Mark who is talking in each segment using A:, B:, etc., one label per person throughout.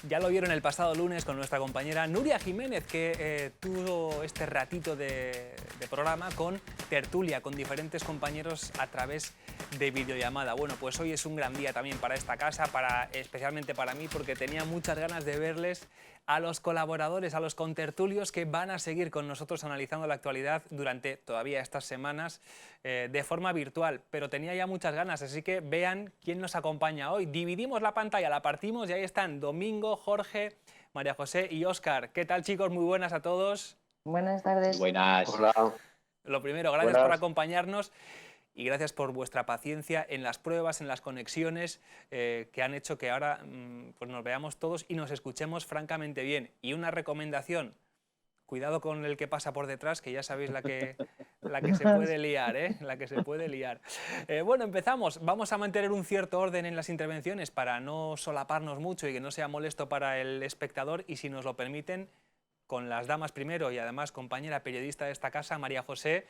A: Ya lo vieron el pasado lunes con nuestra compañera Nuria Jiménez, que tuvo este ratito de programa con tertulia, con diferentes compañeros a través de videollamada. Bueno, pues hoy es un gran día también para esta casa, especialmente para mí, porque tenía muchas ganas de verles a los colaboradores, a los contertulios que van a seguir con nosotros analizando la actualidad durante todavía estas semanas de forma virtual. Pero tenía ya muchas ganas, así que vean quién nos acompaña hoy. Dividimos la pantalla, la partimos y ahí están Domingo, Jorge, María José y Óscar. ¿Qué tal, chicos? Muy buenas a todos.
B: Buenas tardes.
C: Buenas.
D: Hola.
A: Lo primero, gracias por acompañarnos y gracias por vuestra paciencia en las pruebas, en las conexiones que han hecho que ahora pues nos veamos todos y nos escuchemos francamente bien. Y una recomendación, cuidado con el que pasa por detrás, que ya sabéis la que se puede liar, ¿eh? La que se puede liar. Bueno, empezamos. Vamos a mantener un cierto orden en las intervenciones para no solaparnos mucho y que no sea molesto para el espectador. Y si nos lo permiten, con las damas primero y además compañera periodista de esta casa, María José,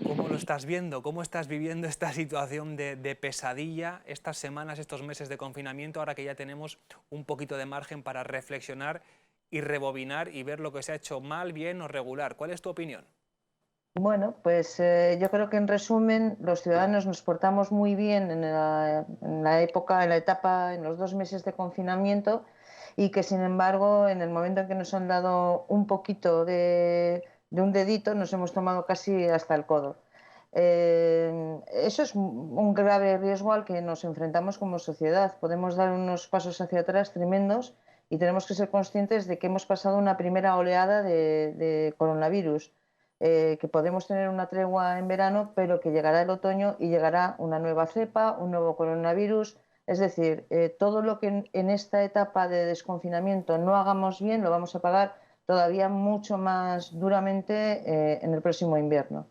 A: ¿cómo lo estás viendo? ¿Cómo estás viviendo esta situación de pesadilla, estas semanas, estos meses de confinamiento, ahora que ya tenemos un poquito de margen para reflexionar y rebobinar y ver lo que se ha hecho mal, bien o regular? ¿Cuál es tu opinión?
B: Bueno, pues yo creo que en resumen los ciudadanos nos portamos muy bien en la etapa, en los 2 meses de confinamiento y que sin embargo en el momento en que nos han dado un poquito de un dedito nos hemos tomado casi hasta el codo. Eso es un grave riesgo al que nos enfrentamos como sociedad. Podemos dar unos pasos hacia atrás tremendos y tenemos que ser conscientes de que hemos pasado una primera oleada de coronavirus. Que podemos tener una tregua en verano, pero que llegará el otoño y llegará una nueva cepa, un nuevo coronavirus. Es decir, todo lo que en esta etapa de desconfinamiento no hagamos bien lo vamos a pagar todavía mucho más duramente en el próximo invierno.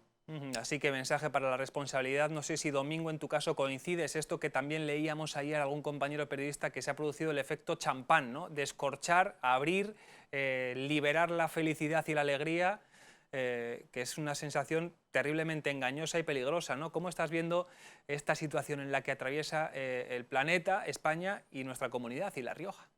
A: Así que mensaje para la responsabilidad. No sé si, Domingo, en tu caso coincides esto que también leíamos ayer a algún compañero periodista, que se ha producido el efecto champán, ¿no? Descorchar, abrir, liberar la felicidad y la alegría, que es una sensación terriblemente engañosa y peligrosa, ¿no? ¿Cómo estás viendo esta situación en la que atraviesa el planeta, España y nuestra comunidad y La Rioja?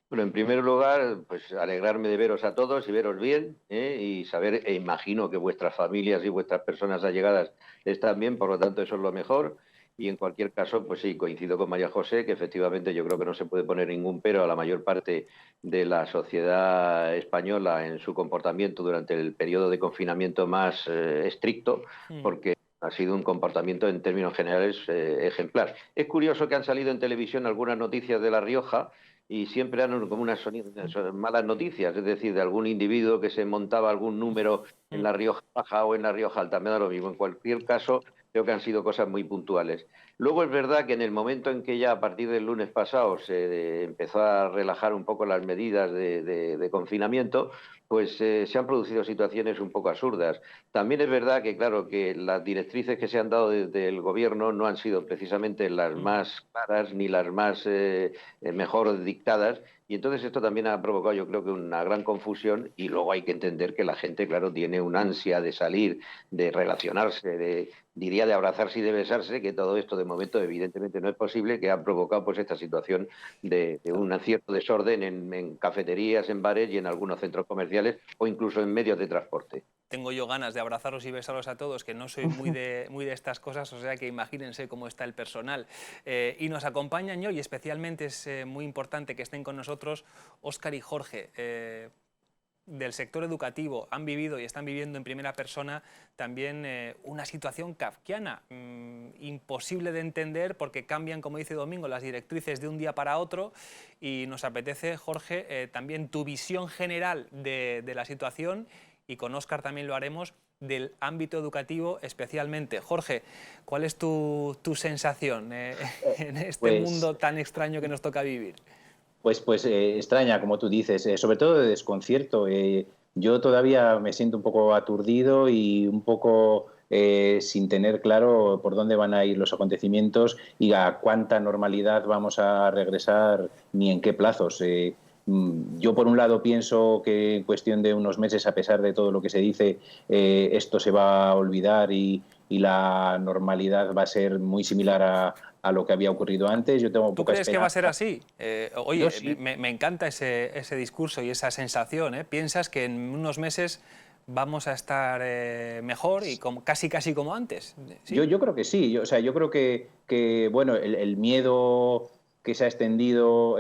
D: Bueno, en primer lugar, pues alegrarme de veros a todos y veros bien, y saber, e imagino que vuestras familias y vuestras personas allegadas están bien, por lo tanto eso es lo mejor. Y en cualquier caso, pues sí, coincido con María José, que efectivamente yo creo que no se puede poner ningún pero a la mayor parte de la sociedad española en su comportamiento durante el periodo de confinamiento más estricto, porque ha sido un comportamiento en términos generales ejemplar. Es curioso que han salido en televisión algunas noticias de La Rioja y siempre han como unas malas noticias, es decir, de algún individuo que se montaba algún número en La Rioja Baja o en La Rioja Alta. Me da lo mismo. En cualquier caso, creo que han sido cosas muy puntuales. Luego es verdad que en el momento en que ya a partir del lunes pasado se empezó a relajar un poco las medidas de confinamiento, pues se han producido situaciones un poco absurdas. También es verdad que, claro, que las directrices que se han dado desde el gobierno no han sido precisamente las más claras ni las más mejor dictadas, y entonces esto también ha provocado, yo creo, que una gran confusión. Y luego hay que entender que la gente, claro, tiene una ansia de salir, de relacionarse, diría de abrazarse y de besarse, que todo esto de momento evidentemente no es posible, que ha provocado pues esta situación de un cierto desorden en cafeterías, en bares y en algunos centros comerciales o incluso en medios de transporte.
A: Tengo yo ganas de abrazaros y besaros a todos, que no soy muy de estas cosas, o sea que imagínense cómo está el personal. Y nos acompañan hoy, y especialmente es muy importante que estén con nosotros Óscar y Jorge, del sector educativo. Han vivido y están viviendo en primera persona también una situación kafkiana, imposible de entender porque cambian, como dice Domingo, las directrices de un día para otro, y nos apetece, Jorge, también tu visión general de la situación, y con Óscar también lo haremos, del ámbito educativo especialmente. Jorge, ¿cuál es tu sensación en este mundo tan extraño que nos toca vivir?
C: Pues extraña, como tú dices, sobre todo de desconcierto. Yo todavía me siento un poco aturdido y un poco sin tener claro por dónde van a ir los acontecimientos y a cuánta normalidad vamos a regresar ni en qué plazos. Yo, por un lado, pienso que en cuestión de unos meses, a pesar de todo lo que se dice, esto se va a olvidar y la normalidad va a ser muy similar a lo que había ocurrido antes. Yo tengo
A: ¿Tú
C: poca
A: crees
C: esperanza.
A: que va a ser así? Oye,
C: Sí.
A: me encanta ese discurso y esa sensación, ¿eh? ¿Piensas que en unos meses vamos a estar mejor y casi como antes? ¿Sí?
C: Yo creo que sí. Yo creo que bueno, el miedo que se ha extendido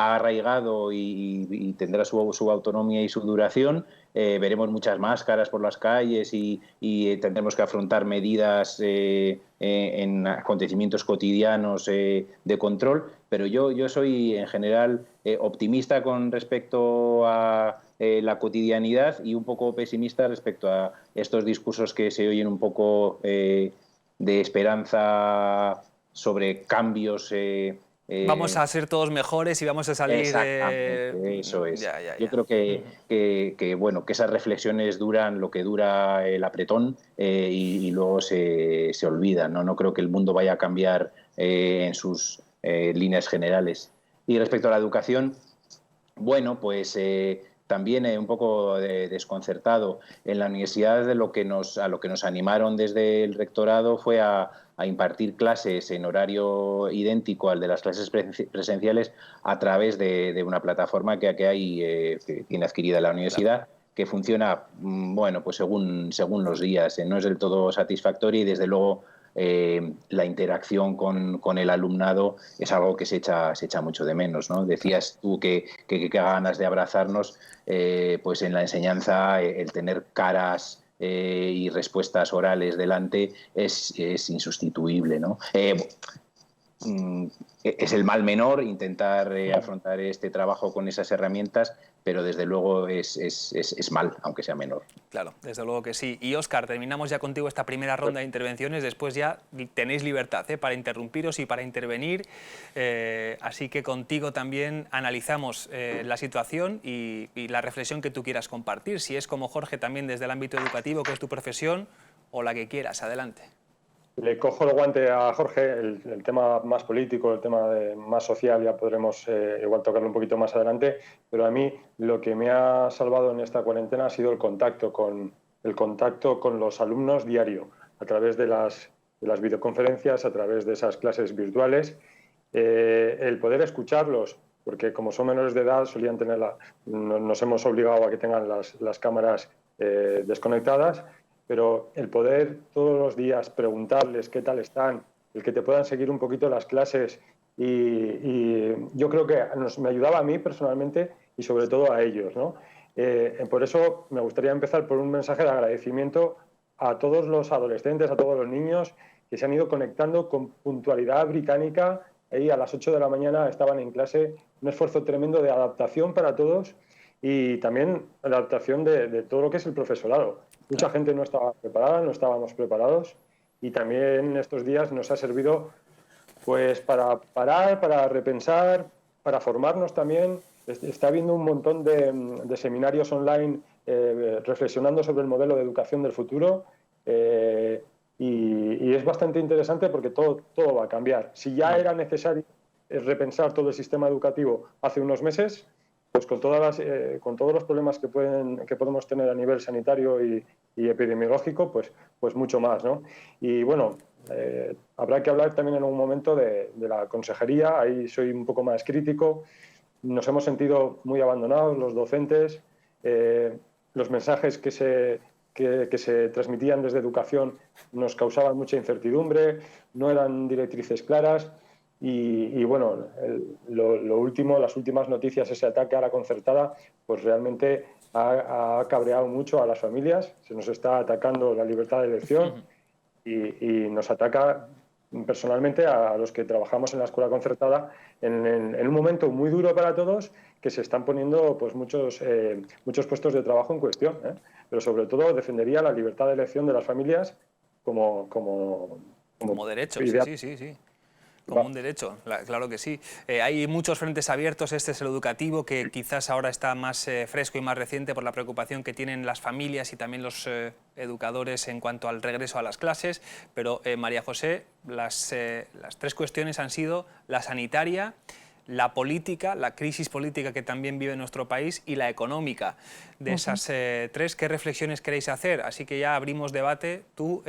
C: ha arraigado y tendrá su autonomía y su duración. Veremos muchas máscaras por las calles y tendremos que afrontar medidas en acontecimientos cotidianos de control, pero yo soy en general optimista con respecto a la cotidianidad y un poco pesimista respecto a estos discursos que se oyen un poco de esperanza sobre cambios.
A: Vamos a ser todos mejores y vamos a salir...
C: Exactamente, eso es. Yo
A: Ya.
C: creo bueno, que esas reflexiones duran lo que dura el apretón y luego se olvidan, ¿no? No creo que el mundo vaya a cambiar en sus líneas generales. Y respecto a la educación, bueno, pues también un poco desconcertado. En la universidad a lo que nos animaron desde el rectorado fue a impartir clases en horario idéntico al de las clases presenciales a través de una plataforma que hay, que tiene adquirida la universidad, que funciona, bueno, pues según los días. No es del todo satisfactoria y desde luego la interacción con el alumnado es algo que se echa mucho de menos, ¿no? Decías tú que ganas de abrazarnos, pues en la enseñanza el tener caras y respuestas orales delante es insustituible, ¿no? Es el mal menor intentar afrontar este trabajo con esas herramientas, pero desde luego es mal, aunque sea menor.
A: Claro, desde luego que sí. Y Óscar, terminamos ya contigo esta primera ronda de intervenciones, después ya tenéis libertad para interrumpiros y para intervenir, así que contigo también analizamos la situación y la reflexión que tú quieras compartir, si es como Jorge también desde el ámbito educativo, que es tu profesión, o la que quieras. Adelante.
E: Le cojo el guante a Jorge, el tema más político, el tema más social, ya podremos igual tocarlo un poquito más adelante, pero a mí lo que me ha salvado en esta cuarentena ha sido el contacto con los alumnos diario, a través de las videoconferencias, a través de esas clases virtuales, el poder escucharlos, porque como son menores de edad solían tener nos hemos obligado a que tengan las cámaras desconectadas, pero el poder todos los días preguntarles qué tal están, el que te puedan seguir un poquito las clases y yo creo que me ayudaba a mí personalmente y sobre todo a ellos, ¿no? Por eso me gustaría empezar por un mensaje de agradecimiento a todos los adolescentes, a todos los niños que se han ido conectando con puntualidad británica. Ahí a las 8 de la mañana estaban en clase, un esfuerzo tremendo de adaptación para todos y también la adaptación de todo lo que es el profesorado. Mucha gente no estaba preparada, no estábamos preparados y también estos días nos ha servido pues para parar, para repensar, para formarnos también. Está habiendo un montón de seminarios online reflexionando sobre el modelo de educación del futuro y es bastante interesante porque todo va a cambiar. Si ya era necesario repensar todo el sistema educativo hace unos meses, pues con todos los problemas que podemos tener a nivel sanitario y epidemiológico, pues mucho más, ¿no? Y bueno, habrá que hablar también en un momento de la consejería, ahí soy un poco más crítico, nos hemos sentido muy abandonados los docentes, los mensajes que se transmitían desde educación nos causaban mucha incertidumbre, no eran directrices claras. Y bueno, lo último, las últimas noticias, ese ataque a la concertada, pues realmente ha cabreado mucho a las familias, se nos está atacando la libertad de elección y nos ataca personalmente a los que trabajamos en la escuela concertada en un momento muy duro para todos, que se están poniendo pues muchos puestos de trabajo en cuestión, ¿eh? Pero sobre todo defendería la libertad de elección de las familias como
A: derecho, sí. Como un derecho, claro que sí. Hay muchos frentes abiertos, este es el educativo, que quizás ahora está más fresco y más reciente por la preocupación que tienen las familias y también los educadores en cuanto al regreso a las clases, pero María José, las tres cuestiones han sido la sanitaria, la política, la crisis política que también vive nuestro país y la económica. De esas tres, ¿qué reflexiones queréis hacer? Así que ya abrimos debate. Tú,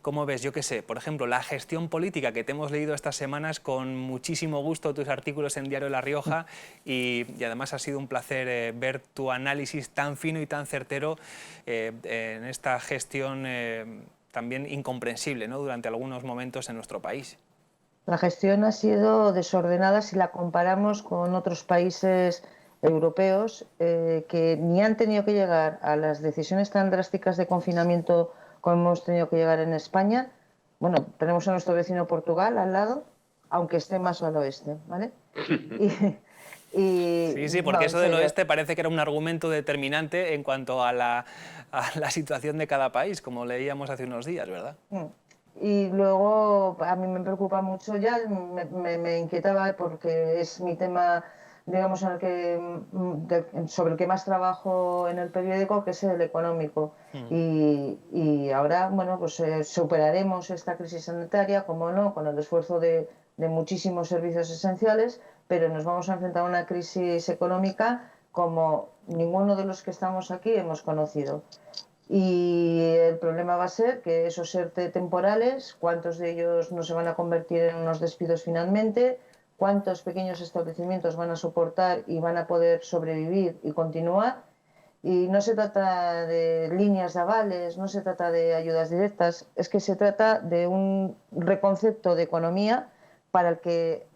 A: ¿cómo ves? Yo qué sé, por ejemplo, la gestión política, que te hemos leído estas semanas con muchísimo gusto tus artículos en Diario La Rioja y además ha sido un placer ver tu análisis tan fino y tan certero en esta gestión también incomprensible, ¿no?, durante algunos momentos en nuestro país.
B: La gestión ha sido desordenada si la comparamos con otros países europeos que ni han tenido que llegar a las decisiones tan drásticas de confinamiento como hemos tenido que llegar en España. Bueno, tenemos a nuestro vecino Portugal al lado, aunque esté más al oeste, ¿vale?
A: Sí, porque eso del oeste parece que era un argumento determinante en cuanto a la situación de cada país, como leíamos hace unos días, ¿verdad?
B: Y luego a mí me preocupa mucho, ya me inquietaba porque es mi tema, digamos, sobre el que más trabajo en el periódico, que es el económico. Y ahora, bueno, pues superaremos esta crisis sanitaria, como no, con el esfuerzo de muchísimos servicios esenciales, pero nos vamos a enfrentar a una crisis económica como ninguno de los que estamos aquí hemos conocido. Y el problema va a ser que esos ERTE temporales, cuántos de ellos no se van a convertir en unos despidos finalmente, cuántos pequeños establecimientos van a soportar y van a poder sobrevivir y continuar. Y no se trata de líneas de avales, no se trata de ayudas directas, es que se trata de un reconcepto de economía para el que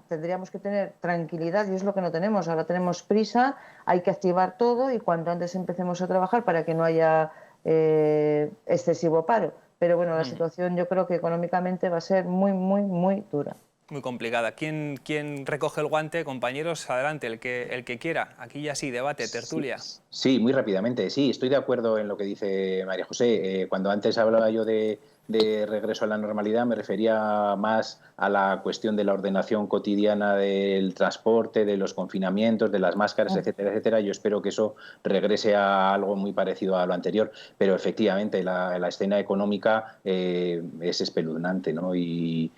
B: tendríamos que tener tranquilidad y es lo que no tenemos. Ahora tenemos prisa, hay que activar todo y cuanto antes empecemos a trabajar para que no haya excesivo paro. Pero bueno, la situación yo creo que económicamente va a ser muy, muy, muy dura.
A: Muy complicada. ¿Quién recoge el guante? Compañeros, adelante, el que quiera. Aquí ya sí, debate, tertulia.
C: Sí, muy rápidamente. Sí, estoy de acuerdo en lo que dice María José. Cuando antes hablaba yo de regreso a la normalidad, me refería más a la cuestión de la ordenación cotidiana del transporte, de los confinamientos, de las máscaras, etcétera, etcétera. Yo espero que eso regrese a algo muy parecido a lo anterior, pero efectivamente la escena económica es espeluznante, ¿no? Y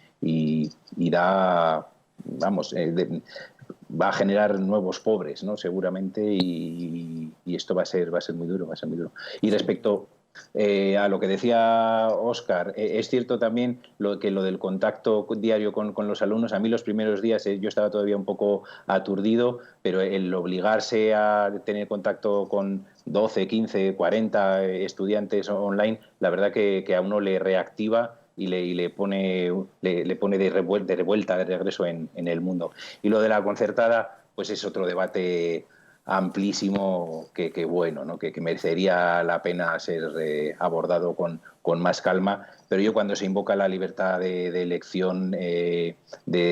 C: da, vamos, va a generar nuevos pobres, ¿no?, seguramente, y esto va a ser muy duro, va a ser muy duro. Y respecto a lo que decía Óscar, es cierto también lo del contacto diario con los alumnos. A mí los primeros días yo estaba todavía un poco aturdido, pero el obligarse a tener contacto con 12, 15, 40 estudiantes online, la verdad que a uno le reactiva y le pone de revuelta, de regreso en el mundo. Y lo de la concertada, pues es otro debate amplísimo que bueno, ¿no?, que merecería la pena ser abordado con más calma, pero yo cuando se invoca la libertad de elección de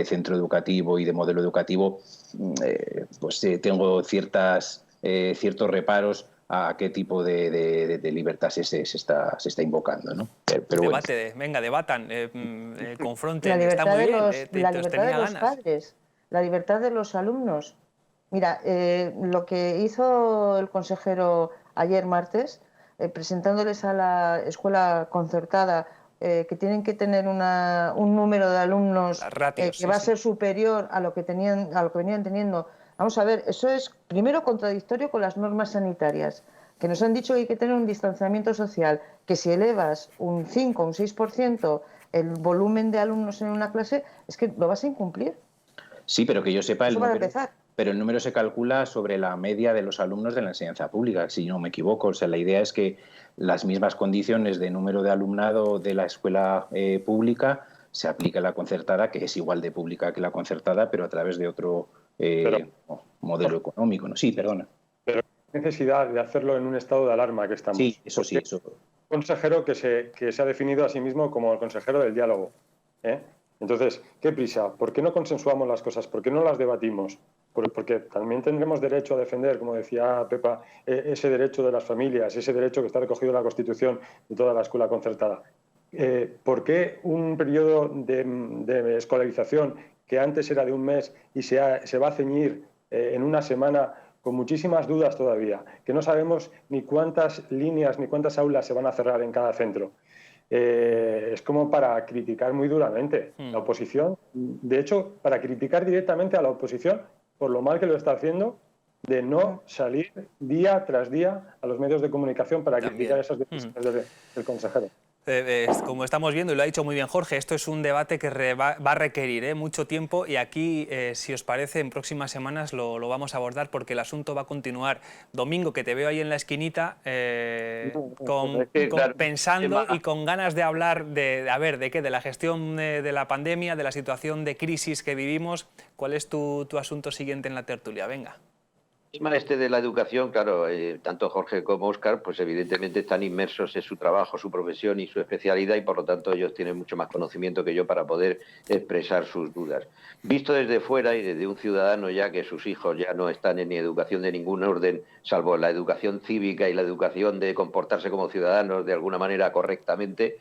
C: centro educativo y de modelo educativo, pues tengo ciertos reparos a qué tipo de libertad se está invocando, ¿no?
A: Pero debate, bueno. Venga, debatan, confronten,
B: la libertad
A: está muy bien.
B: La libertad de los padres, la libertad de los alumnos. Mira, lo que hizo el consejero ayer martes, presentándoles a la escuela concertada que tienen que tener un número de alumnos ratios, que va a ser superior a lo que venían teniendo. Vamos a ver, eso es primero contradictorio con las normas sanitarias, que nos han dicho que hay que tener un distanciamiento social, que si elevas un 5 o un 6% el volumen de alumnos en una clase, es que lo vas a incumplir.
C: Sí, pero que yo sepa,
B: eso para empezar.
C: Pero el número se calcula sobre la media de los alumnos de la enseñanza pública, si no me equivoco. O sea, la idea es que las mismas condiciones de número de alumnado de la escuela pública se aplica a la concertada, que es igual de pública que la concertada, pero a través de otro modelo económico, ¿no? Sí, perdona.
E: Pero hay necesidad de hacerlo en un estado de alarma que estamos.
C: Sí, eso sí, eso.
E: Un consejero que se ha definido a sí mismo como el consejero del diálogo, ¿eh? Entonces, ¿qué prisa? ¿Por qué no consensuamos las cosas? ¿Por qué no las debatimos? Porque también tendremos derecho a defender, como decía Pepa, ese derecho de las familias, ese derecho que está recogido en la Constitución de toda la escuela concertada. ¿Por qué un periodo de escolarización que antes era de un mes y se va a ceñir en una semana, con muchísimas dudas todavía, que no sabemos ni cuántas líneas ni cuántas aulas se van a cerrar en cada centro? es como para criticar muy duramente. La oposición, de hecho, para criticar directamente a la oposición por lo mal que lo está haciendo, de no salir día tras día a los medios de comunicación para criticar esas decisiones del consejero.
A: Como estamos viendo, y lo ha dicho muy bien Jorge, esto es un debate que va a requerir mucho tiempo, y aquí, si os parece, en próximas semanas lo vamos a abordar, porque el asunto va a continuar. Domingo, que te veo ahí en la esquinita, pensando y con ganas de hablar de la gestión de la pandemia, de la situación de crisis que vivimos. ¿Cuál es tu asunto siguiente en la tertulia? Venga.
D: El tema de la educación, claro, tanto Jorge como Óscar, pues evidentemente están inmersos en su trabajo, su profesión y su especialidad, y por lo tanto ellos tienen mucho más conocimiento que yo para poder expresar sus dudas. Visto desde fuera y desde un ciudadano ya que sus hijos ya no están en educación de ningún orden, salvo la educación cívica y la educación de comportarse como ciudadanos de alguna manera correctamente,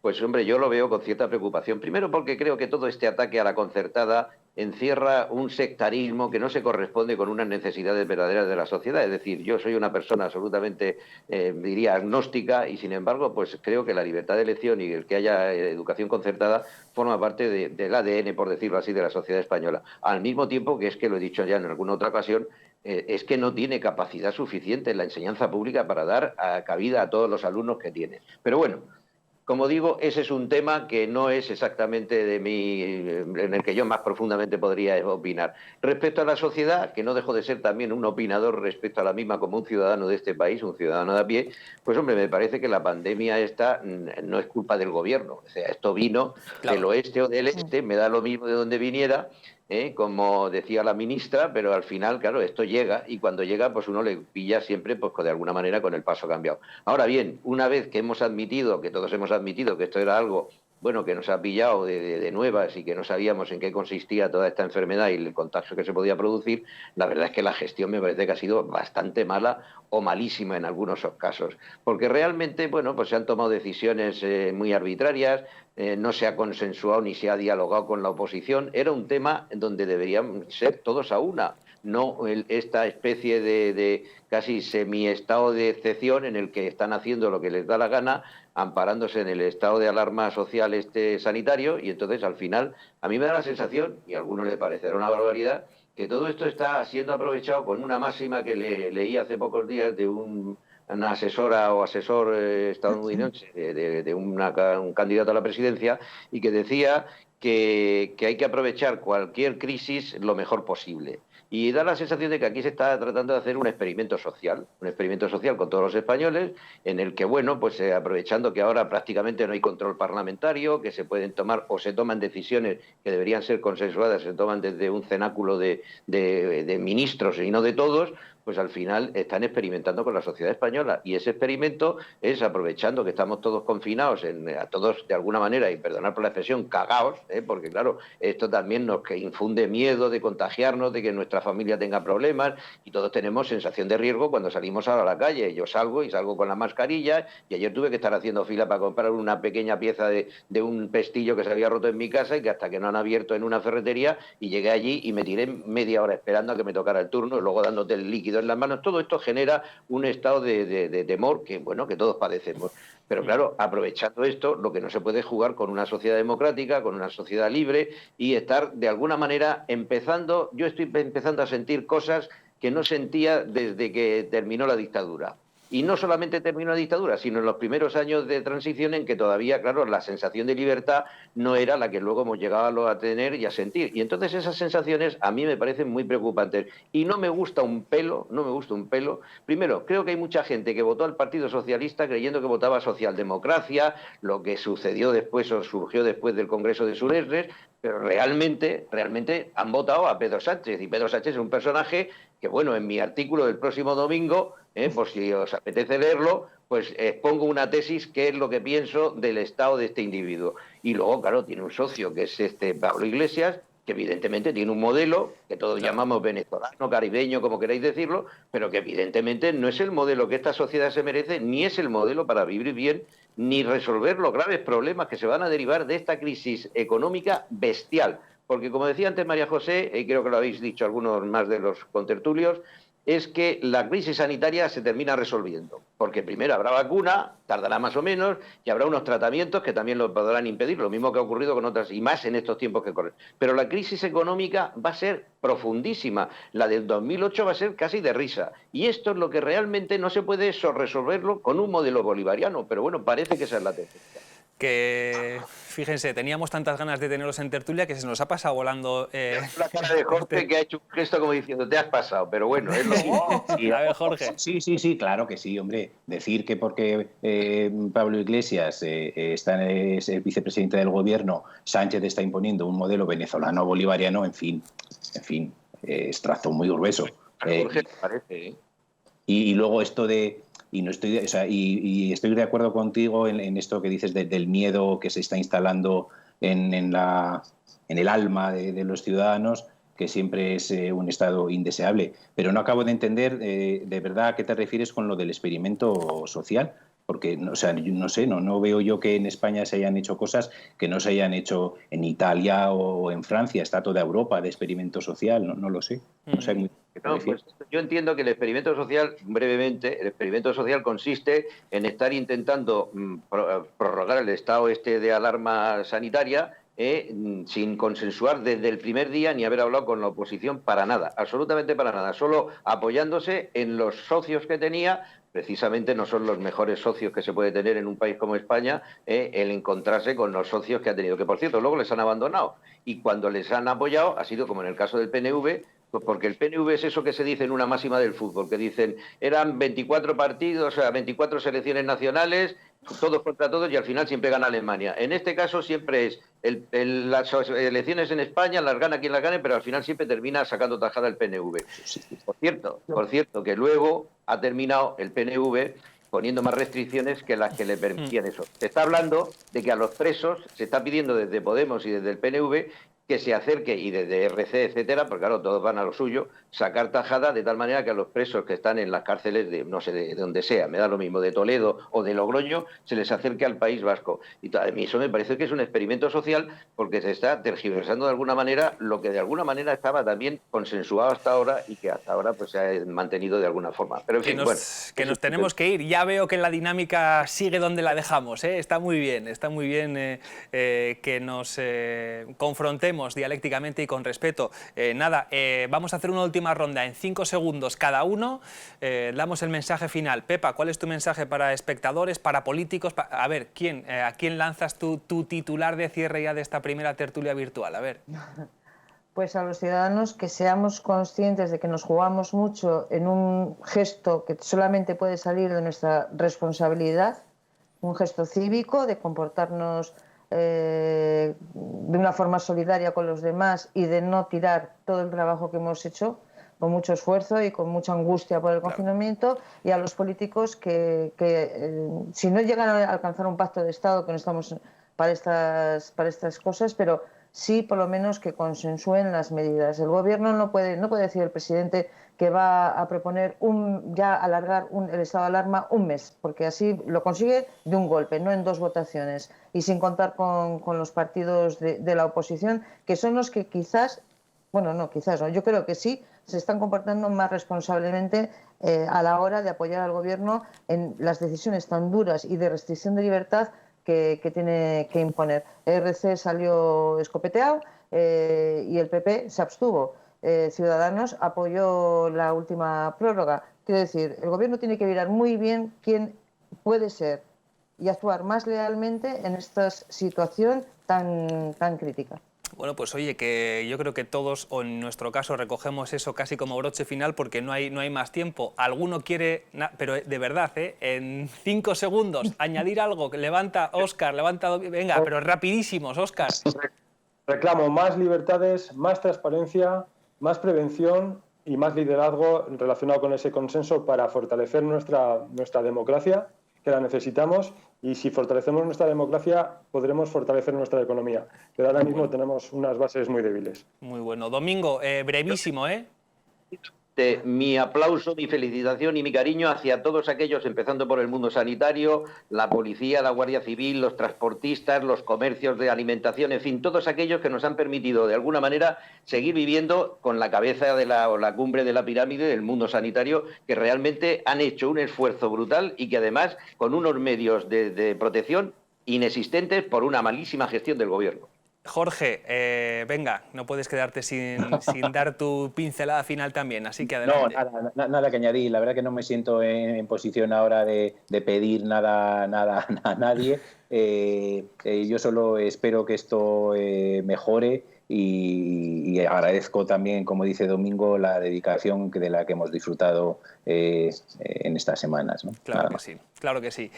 D: pues hombre, yo lo veo con cierta preocupación. Primero porque creo que todo este ataque a la concertada encierra un sectarismo que no se corresponde con unas necesidades verdaderas de la sociedad. Es decir, yo soy una persona absolutamente, diría, agnóstica, y sin embargo, pues creo que la libertad de elección y el que haya educación concertada forma parte del ADN, por decirlo así, de la sociedad española. Al mismo tiempo que es que, lo he dicho ya en alguna otra ocasión, es que no tiene capacidad suficiente en la enseñanza pública para dar cabida a todos los alumnos que tiene. Pero bueno, como digo, ese es un tema que no es exactamente en el que yo más profundamente podría opinar. Respecto a la sociedad, que no dejo de ser también un opinador respecto a la misma como un ciudadano de este país, un ciudadano de a pie, pues hombre, me parece que la pandemia esta no es culpa del gobierno. O sea, esto vino del oeste o del este, me da lo mismo de donde viniera, como decía la ministra, pero al final, claro, esto llega, y cuando llega, pues uno le pilla siempre, pues de alguna manera, con el paso cambiado. Ahora bien, una vez que hemos admitido, que todos hemos admitido que esto era algo, bueno, que nos ha pillado de nuevas y que no sabíamos en qué consistía toda esta enfermedad y el contagio que se podía producir, la verdad es que la gestión me parece que ha sido bastante mala o malísima en algunos casos, porque realmente, bueno, pues se han tomado decisiones muy arbitrarias, no se ha consensuado ni se ha dialogado con la oposición. Era un tema en donde deberían ser todos a una, no esta especie de casi semi-estado de excepción en el que están haciendo lo que les da la gana, amparándose en el estado de alarma social sanitario, y entonces al final a mí me da la sensación, y a algunos le parecerá una barbaridad, que todo esto está siendo aprovechado con una máxima que leí hace pocos días de una asesora o asesor estadounidense de un candidato a la presidencia, y que decía que hay que aprovechar cualquier crisis lo mejor posible. Y da la sensación de que aquí se está tratando de hacer un experimento social con todos los españoles, en el que, bueno, pues aprovechando que ahora prácticamente no hay control parlamentario, que se pueden tomar o se toman decisiones que deberían ser consensuadas, se toman desde un cenáculo de ministros y no de todos, pues al final están experimentando con la sociedad española, y ese experimento es aprovechando que estamos todos confinados, a todos de alguna manera, y perdonad por la expresión, cagaos, porque claro, esto también nos infunde miedo de contagiarnos, de que nuestra familia tenga problemas, y todos tenemos sensación de riesgo cuando salimos ahora a la calle. Yo salgo con la mascarilla, y ayer tuve que estar haciendo fila para comprar una pequeña pieza de un pestillo que se había roto en mi casa, y que hasta que no han abierto en una ferretería, y llegué allí y me tiré media hora esperando a que me tocara el turno, y luego dándote el líquido en las manos. Todo esto genera un estado de temor que, bueno, que todos padecemos. Pero claro, aprovechando esto, lo que no se puede es jugar con una sociedad democrática, con una sociedad libre, y estar de alguna manera yo estoy empezando a sentir cosas que no sentía desde que terminó la dictadura. Y no solamente terminó la dictadura, sino en los primeros años de transición, en que todavía, claro, la sensación de libertad no era la que luego hemos llegado a tener y a sentir. Y entonces esas sensaciones a mí me parecen muy preocupantes. Y no me gusta un pelo. Primero, creo que hay mucha gente que votó al Partido Socialista creyendo que votaba socialdemocracia, lo que sucedió después o surgió después del Congreso de Surerres, pero realmente han votado a Pedro Sánchez. Y Pedro Sánchez es un personaje que, bueno, en mi artículo del próximo domingo, por si os apetece leerlo, pues expongo una tesis que es lo que pienso del estado de este individuo. Y luego, claro, tiene un socio que es Pablo Iglesias, que evidentemente tiene un modelo que todos llamamos venezolano, caribeño, como queráis decirlo, pero que evidentemente no es el modelo que esta sociedad se merece, ni es el modelo para vivir bien, ni resolver los graves problemas que se van a derivar de esta crisis económica bestial. Porque, como decía antes María José, y creo que lo habéis dicho algunos más de los contertulios, es que la crisis sanitaria se termina resolviendo, porque primero habrá vacuna, tardará más o menos, y habrá unos tratamientos que también lo podrán impedir, lo mismo que ha ocurrido con otras, y más en estos tiempos que corren. Pero la crisis económica va a ser profundísima, la del 2008 va a ser casi de risa, y esto es lo que realmente no se puede resolverlo con un modelo bolivariano, pero bueno, parece que esa es la tendencia.
A: Que, fíjense, teníamos tantas ganas de tenerlos en tertulia que se nos ha pasado volando...
D: La cara de Jorge que ha hecho un gesto como diciendo, te has pasado, pero bueno, es lo mismo.
A: A ver, Jorge.
C: Sí, claro que sí, hombre. Decir que porque Pablo Iglesias es el vicepresidente del gobierno, Sánchez está imponiendo un modelo venezolano-bolivariano, en fin, es trazo muy grueso.
D: Jorge, parece, ¿eh?
C: Y luego esto de... Y estoy de acuerdo contigo en esto que dices del miedo que se está instalando en el alma de los ciudadanos, que siempre es un estado indeseable. Pero no acabo de entender de verdad a qué te refieres con lo del experimento social. Porque, o sea, no veo yo que en España se hayan hecho cosas que no se hayan hecho en Italia o en Francia. Está toda Europa de experimento social, no lo sé. No sé qué te refieres.
D: Pues yo entiendo que el experimento social, brevemente, el experimento social consiste en estar intentando prorrogar el estado de alarma sanitaria sin consensuar desde el primer día ni haber hablado con la oposición para nada, absolutamente para nada, solo apoyándose en los socios que tenía. Precisamente no son los mejores socios que se puede tener en un país como España, el encontrarse con los socios que ha tenido, que por cierto luego les han abandonado, y cuando les han apoyado ha sido como en el caso del PNV, pues porque el PNV es eso que se dice en una máxima del fútbol, que dicen eran 24 partidos, o sea, 24 selecciones nacionales, todos contra todos, y al final siempre gana Alemania. En este caso siempre es las elecciones en España las gana quien las gane, pero al final siempre termina sacando tajada el PNV. Por cierto, que luego ha terminado el PNV poniendo más restricciones que las que le permitían eso. Se está hablando de que a los presos se está pidiendo desde Podemos y desde el PNV que se acerque, y desde RC, etcétera, porque claro, todos van a lo suyo, sacar tajada de tal manera que a los presos que están en las cárceles de, no sé, de donde sea, me da lo mismo, de Toledo o de Logroño, se les acerque al País Vasco. Y a mí eso me parece que es un experimento social, porque se está tergiversando de alguna manera lo que de alguna manera estaba también consensuado hasta ahora y que hasta ahora pues se ha mantenido de alguna forma. Pero en fin,
A: que nos tenemos que ir. Ya veo que la dinámica sigue donde la dejamos, ¿eh? Está muy bien que nos confrontemos dialécticamente y con respeto. Vamos a hacer una última ronda en 5 segundos cada uno. Damos el mensaje final. Pepa, ¿cuál es tu mensaje para espectadores, para políticos? A ver, ¿a quién lanzas tu titular de cierre ya de esta primera tertulia virtual? A ver.
B: Pues a los ciudadanos que seamos conscientes de que nos jugamos mucho en un gesto que solamente puede salir de nuestra responsabilidad, un gesto cívico de comportarnos de una forma solidaria con los demás y de no tirar todo el trabajo que hemos hecho con mucho esfuerzo y con mucha angustia por el confinamiento, y a los políticos que si no llegan a alcanzar un pacto de Estado, que no estamos para estas cosas, pero sí por lo menos que consensúen las medidas. El gobierno no puede decir el presidente que va a proponer ya alargar el estado de alarma un mes, porque así lo consigue de un golpe, no en 2 votaciones, y sin contar con los partidos de la oposición, que son los que quizás, bueno, no, quizás no, yo creo que sí, se están comportando más responsablemente a la hora de apoyar al gobierno en las decisiones tan duras y de restricción de libertad que tiene que imponer. RC salió escopeteado y el PP se abstuvo. Ciudadanos apoyó la última prórroga. Quiero decir, el gobierno tiene que mirar muy bien quién puede ser y actuar más lealmente en esta situación tan crítica.
A: Bueno, pues oye, que yo creo que todos, o en nuestro caso, recogemos eso casi como broche final, porque no hay más tiempo. Alguno quiere, pero de verdad, en 5 segundos, añadir algo. Levanta, Óscar, venga, pero rapidísimos, Óscar.
E: Reclamo más libertades, más transparencia, más prevención y más liderazgo relacionado con ese consenso para fortalecer nuestra democracia, que la necesitamos, y si fortalecemos nuestra democracia podremos fortalecer nuestra economía, pero ahora mismo tenemos unas bases muy débiles.
A: Muy bueno. Domingo, brevísimo, ¿eh?
D: realmente mi aplauso, mi felicitación y mi cariño hacia todos aquellos, empezando por el mundo sanitario, la policía, la Guardia Civil, los transportistas, los comercios de alimentación, en fin, todos aquellos que nos han permitido de alguna manera seguir viviendo con la cabeza o la cumbre de la pirámide del mundo sanitario, que realmente han hecho un esfuerzo brutal y que además con unos medios de protección inexistentes por una malísima gestión del gobierno.
A: Jorge, venga, no puedes quedarte sin dar tu pincelada final también, así que adelante.
C: No, nada que añadir. La verdad que no me siento en posición ahora de pedir nada a nadie. Yo solo espero que esto mejore y agradezco también, como dice Domingo, la dedicación de la que hemos disfrutado en estas semanas, ¿no?
A: Claro que sí, claro que sí.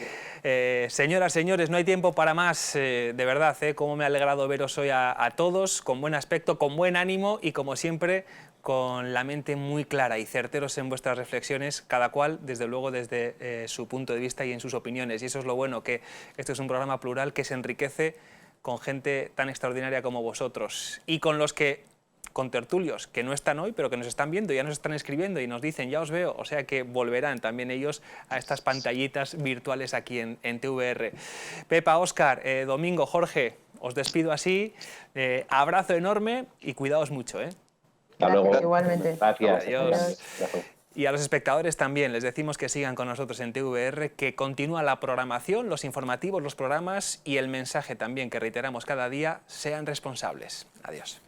A: Señoras, señores, no hay tiempo para más, de verdad, cómo me ha alegrado veros hoy a todos, con buen aspecto, con buen ánimo y, como siempre, con la mente muy clara y certeros en vuestras reflexiones, cada cual, desde luego, desde su punto de vista y en sus opiniones. Y eso es lo bueno, que esto es un programa plural que se enriquece con gente tan extraordinaria como vosotros y con los tertulios que no están hoy, pero que nos están viendo, ya nos están escribiendo y nos dicen, ya os veo, o sea que volverán también ellos a estas pantallitas virtuales aquí en TVR. Pepa, Óscar, Domingo, Jorge, os despido así, abrazo enorme y cuidaos mucho.
C: Hasta luego.
B: Igualmente.
C: Gracias.
A: Adiós. Y a los espectadores también les decimos que sigan con nosotros en TVR, que continúa la programación, los informativos, los programas y el mensaje también que reiteramos cada día: sean responsables. Adiós.